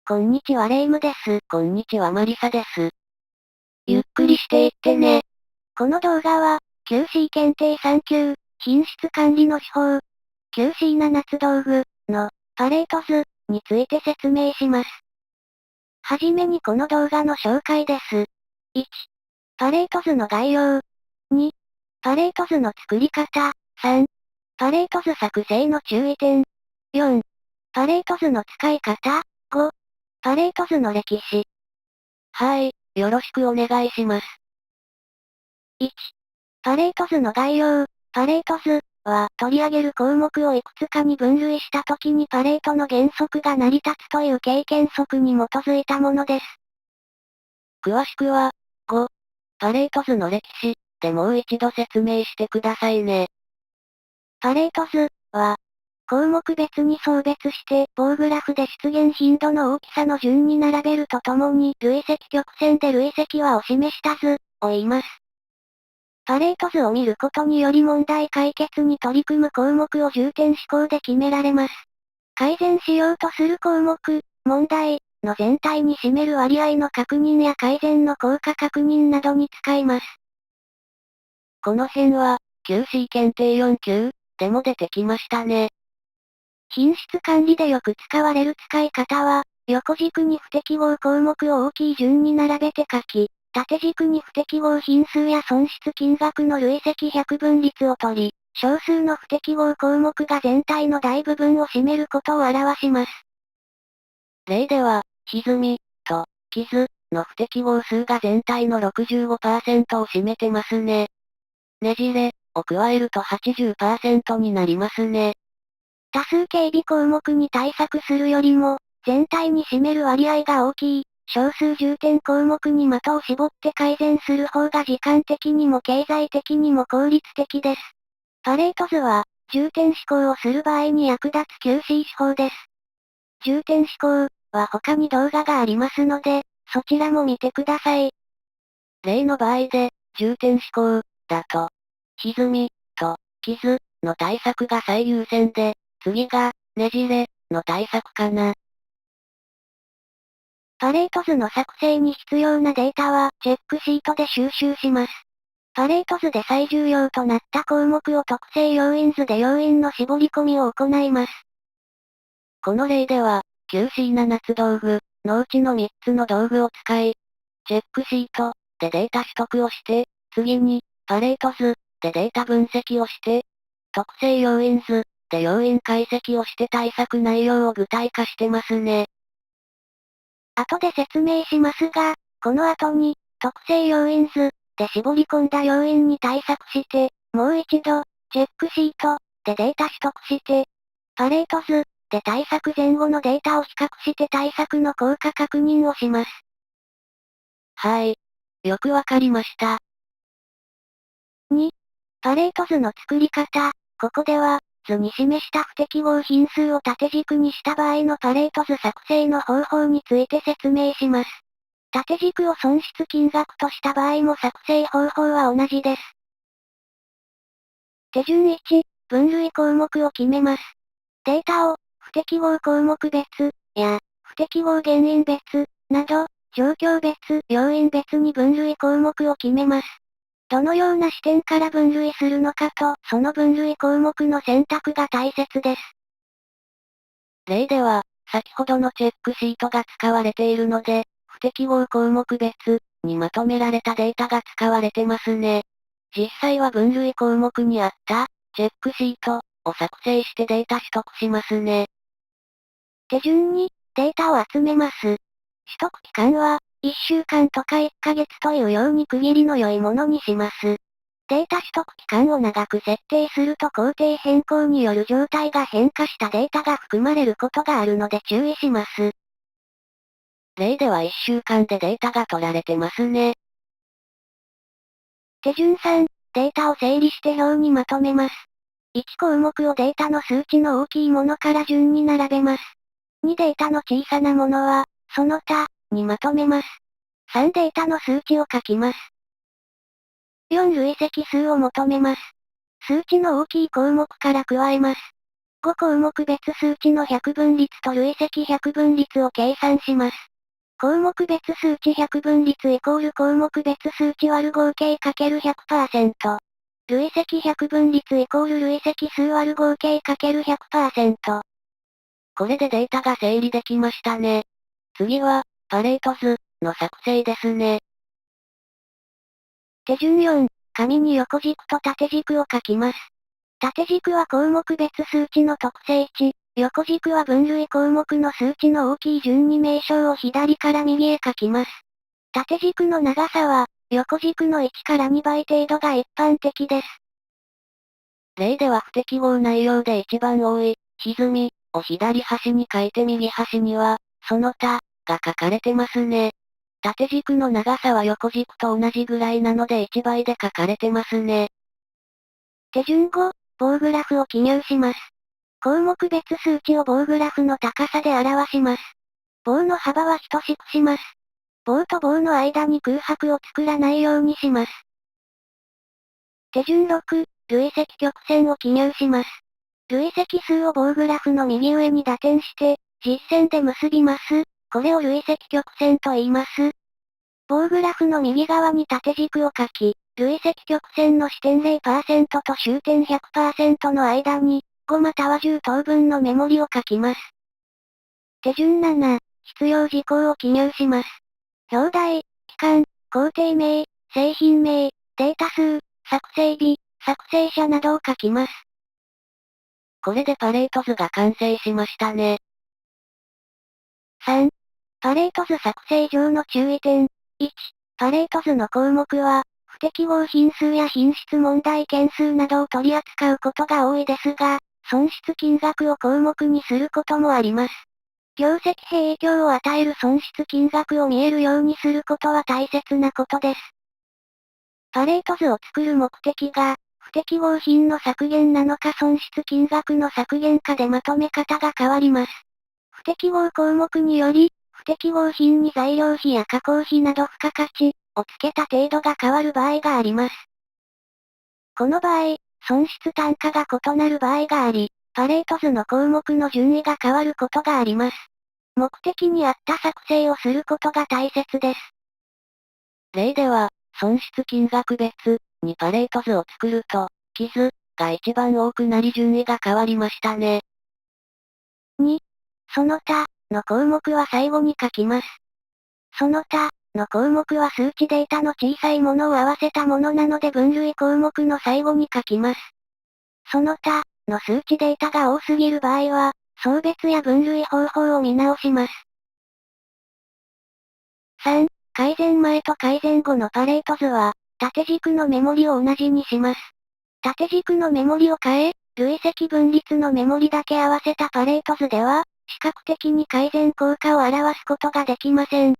こんにちはレイムです。こんにちはマリサです。ゆっくりしていってね。この動画は、QC 検定3級、品質管理の手法、QC7 つ道具、の、パレート図、について説明します。はじめにこの動画の紹介です。1、パレート図の概要。2、パレート図の作り方。3、パレート図作成の注意点。4、パレート図の使い方。5、パレート図の歴史。はい、よろしくお願いします。1、パレート図の概要。パレート図は、取り上げる項目をいくつかに分類したときにパレートの原則が成り立つという経験則に基づいたものです。詳しくは、5、パレート図の歴史でもう一度説明してくださいね。パレート図は、項目別に層別して、棒グラフで出現頻度の大きさの順に並べるとともに、累積曲線で累積和を示した図、を言います。パレート図を見ることにより問題解決に取り組む項目を重点思考で決められます。改善しようとする項目、問題、の全体に占める割合の確認や改善の効果確認などに使います。この辺は、QC 検定4級、でも出てきましたね。品質管理でよく使われる使い方は、横軸に不適合項目を大きい順に並べて書き、縦軸に不適合品数や損失金額の累積百分率を取り、少数の不適合項目が全体の大部分を占めることを表します。例では、歪み、と、傷、の不適合数が全体の65%を占めてますね。ねじれ、を加えると80%になりますね。多数警備項目に対策するよりも、全体に占める割合が大きい、少数重点項目に的を絞って改善する方が時間的にも経済的にも効率的です。パレート図は、重点思考をする場合に役立つ QC 手法です。重点思考は他に動画がありますので、そちらも見てください。例の場合で、重点思考、だと、歪み、と、傷、の対策が最優先で、次が、ねじれ、の対策かな。パレート図の作成に必要なデータは、チェックシートで収集します。パレート図で最重要となった項目を特性要因図で要因の絞り込みを行います。この例では、QC7 つ道具、のうちの3つの道具を使い、チェックシート、でデータ取得をして、次に、パレート図、でデータ分析をして、特性要因図、で要因解析をして対策内容を具体化してますね。後で説明しますが、この後に、特性要因図、で絞り込んだ要因に対策して、もう一度、チェックシート、でデータ取得して、パレート図、で対策前後のデータを比較して対策の効果確認をします。はい。よくわかりました。2、パレート図の作り方。ここでは、図に示した不適合品数を縦軸にした場合のパレート図作成の方法について説明します。縦軸を損失金額とした場合も作成方法は同じです。手順1、分類項目を決めます。データを、不適合項目別、や、不適合原因別、など、状況別、要因別に分類項目を決めます。どのような視点から分類するのかと、その分類項目の選択が大切です。例では、先ほどのチェックシートが使われているので、不適合項目別にまとめられたデータが使われてますね。実際は分類項目にあった、チェックシートを作成してデータ取得しますね。手順に、データを集めます。取得期間は、1週間とか1ヶ月というように区切りの良いものにします。データ取得期間を長く設定すると工程変更による状態が変化したデータが含まれることがあるので注意します。例では1週間でデータが取られてますね。手順3、データを整理して表にまとめます。1項目をデータの数値の大きいものから順に並べます。2データの小さなものは、その他、にまとめます。3データの数値を書きます。4累積数を求めます。数値の大きい項目から加えます。5項目別数値の百分率と累積百分率を計算します。項目別数値百分率イコール項目別数値割る合計 ×100%。累積百分率イコール累積数割る合計 ×100%。これでデータが整理できましたね。次は、パレート図の作成ですね。手順4、紙に横軸と縦軸を書きます。縦軸は項目別数値の特性値、横軸は分類項目の数値の大きい順に名称を左から右へ書きます。縦軸の長さは、横軸の1から2倍程度が一般的です。例では不適合内容で一番多い、歪みを左端に書いて右端には、その他が書かれてますね。縦軸の長さは横軸と同じぐらいなので1倍で書かれてますね。手順5、棒グラフを記入します。項目別数値を棒グラフの高さで表します。棒の幅は等しくします。棒と棒の間に空白を作らないようにします。手順6、累積曲線を記入します。累積数を棒グラフの右上に打点して、実線で結びます。これを累積曲線と言います。棒グラフの右側に縦軸を書き、累積曲線の支点0%と終点100%の間に、5または10等分のメモリを書きます。手順7、必要事項を記入します。表題、期間、工程名、製品名、データ数、作成日、作成者などを書きます。これでパレート図が完成しましたね。3. パレート図作成上の注意点。1. パレート図の項目は、不適合品数や品質問題件数などを取り扱うことが多いですが、損失金額を項目にすることもあります。業績へ影響を与える損失金額を見えるようにすることは大切なことです。パレート図を作る目的が、不適合品の削減なのか損失金額の削減かでまとめ方が変わります。不適合項目により、不適合品に材料費や加工費など付加価値をつけた程度が変わる場合があります。この場合、損失単価が異なる場合があり、パレート図の項目の順位が変わることがあります。目的に合った作成をすることが大切です。例では、損失金額別にパレート図を作ると、傷が一番多くなり順位が変わりましたね。2. その他の項目は最後に書きます。その他の項目は数値データの小さいものを合わせたものなので分類項目の最後に書きます。その他の数値データが多すぎる場合は、送別や分類方法を見直します。3. 改善前と改善後のパレート図は、縦軸のメモリを同じにします。縦軸のメモリを変え、累積分率のメモリだけ合わせたパレート図では、視覚的に改善効果を表すことができません。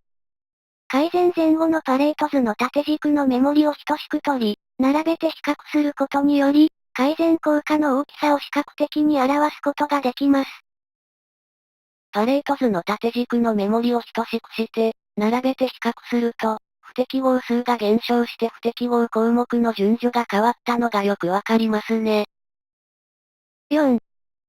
改善前後のパレート図の縦軸のメモリを等しく取り、並べて比較することにより、改善効果の大きさを視覚的に表すことができます。パレート図の縦軸のメモリを等しくして、並べて比較すると、不適合数が減少して不適合項目の順序が変わったのがよくわかりますね。4.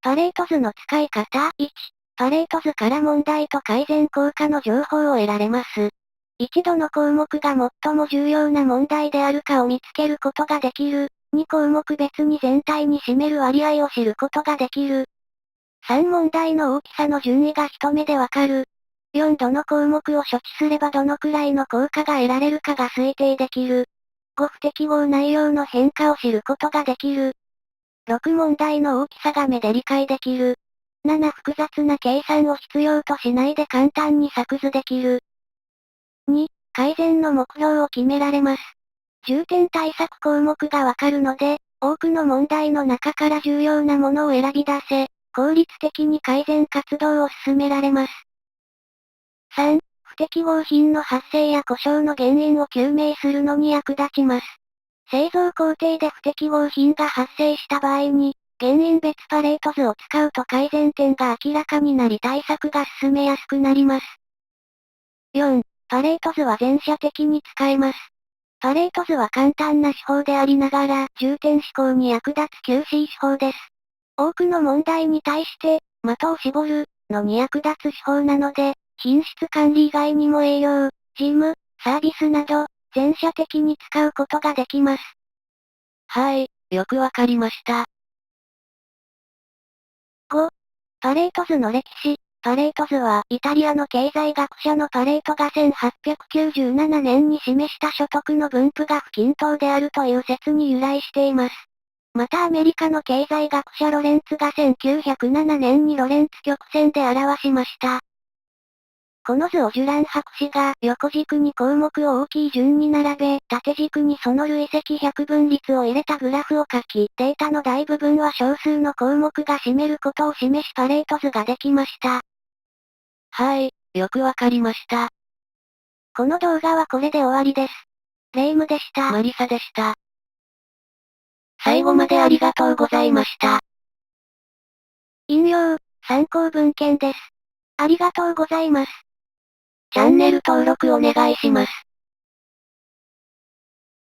パレート図の使い方。1. パレート図から問題と改善効果の情報を得られます。一度の項目が最も重要な問題であるかを見つけることができる。2項目別に全体に占める割合を知ることができる。3問題の大きさの順位が一目でわかる。4どの項目を処置すればどのくらいの効果が得られるかが推定できる。5不適合内容の変化を知ることができる。6問題の大きさが目で理解できる。7複雑な計算を必要としないで簡単に作図できる。2改善の目標を決められます。重点対策項目がわかるので、多くの問題の中から重要なものを選び出せ、効率的に改善活動を進められます。3. 不適合品の発生や故障の原因を究明するのに役立ちます。製造工程で不適合品が発生した場合に、原因別パレート図を使うと改善点が明らかになり対策が進めやすくなります。4. パレート図は全社的に使えます。パレート図は簡単な手法でありながら、重点思考に役立つ QC 手法です。多くの問題に対して、的を絞る、のに役立つ手法なので、品質管理以外にも営業、事務、サービスなど、全社的に使うことができます。はい、よくわかりました。5、パレート図の歴史。パレート図は、イタリアの経済学者のパレートが1897年に示した所得の分布が不均等であるという説に由来しています。またアメリカの経済学者ロレンツが1907年にロレンツ曲線で表しました。この図をジュラン博士が横軸に項目を大きい順に並べ、縦軸にその累積百分率を入れたグラフを書き、データの大部分は少数の項目が占めることを示しパレート図ができました。はい、よくわかりました。この動画はこれで終わりです。レイムでした。マリサでした。最後までありがとうございました。引用、参考文献です。ありがとうございます。チャンネル登録お願いします。